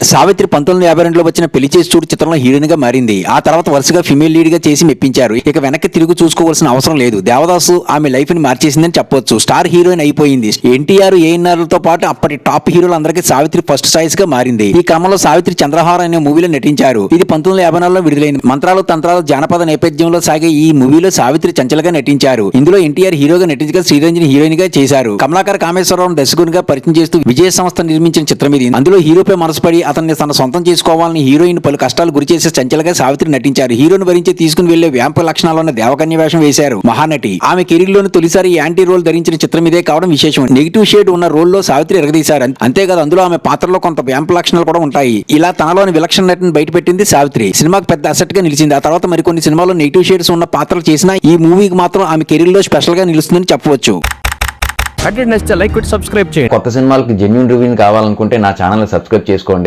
సావిత్రి 1952లో వచ్చిన పెళ్లి చేసి చూడు చిత్రంలో హీరోయిన్ గా మారింది. ఆ తర్వాత వరుసగా ఫిమేల్ లీడ్ గా చేసి మెప్పించారు. ఇక వెనక్కి తిరిగి చూసుకోవాల్సిన అవసరం లేదు. దేవదాసు ఆమె లైఫ్ ని మార్చేసిందని చెప్పొచ్చు. స్టార్ హీరోయిన్ అయిపోయింది. ఎన్టీఆర్, ఏఎన్ఆర్ తో పాటు అప్పటి టాప్ హీరోలందరికీ సావిత్రి ఫస్ట్ చాయిస్ గా మారింది. ఈ క్రమంలో సావిత్రి చంద్రహార అనే మూవీలో నటించారు. ఇది 1954లో విడుదలైంది. మంత్రాలు తంత్రాలు జానపద నేపథ్యంలో సాగే ఈ మూవీలో సావిత్రి చంచలగా నటించారు. ఇందులో ఎన్టీఆర్ హీరోగా నటించగా శ్రీరంజని హీరోయిన్ గా చేశారు. కమలాకర్ కామేశ్వరరావు దర్శకునిగా పరిచయం చేస్తూ విజయ సంస్థ నిర్మించిన చిత్రం ఇది. అందులో హీరోపై మనసుపడి అతన్ని తన సొంతం చేసుకోవాలని హీరోయిన్ పలు కష్టాలు గురి చేసే చంచలగా సావిత్రి నటించారు. హీరోని భరించి తీసుకుని వెళ్లే వ్యాంప లక్షణాలు ఉన్న దేవకన్య వేషం వేశారు మహానటి. ఆమె కెరీర్ లోని తొలిసారి యాంటీ రోల్ ధరించిన చిత్రం ఇదే కావడం విశేషం. నెగిటివ్ షేడ్ ఉన్న రోల్ లో సావిత్రి ఎరగదీశారు. అంతేకాదు అందులో ఆమె పాత్రలో కొంత వ్యాంప లక్షణాలు కూడా ఉంటాయి. ఇలా తనలోని విలక్షణ నటిని బయటపెట్టింది సావిత్రి. సినిమాకు పెద్ద అసెట్ గా నిలిచింది. ఆ తర్వాత మరికొన్ని సినిమాల్లో నెగిటివ్ షేడ్స్ ఉన్న పాత్రలు చేసినా ఈ మూవీకి మాత్రం ఆమె కెరీర్ లో స్పెషల్ గా నిలుస్తుందని చెప్పవచ్చు. కంటెంట్ నచ్చితే లైక్ కొట్టి సబ్స్క్రైబ్ చేయండి. కొత్త సినిమాలకు జెన్యూన్ రివ్యూ కావాలనుకుంటే నా ఛానల్ సబ్స్క్రైబ్ చేసుకోండి.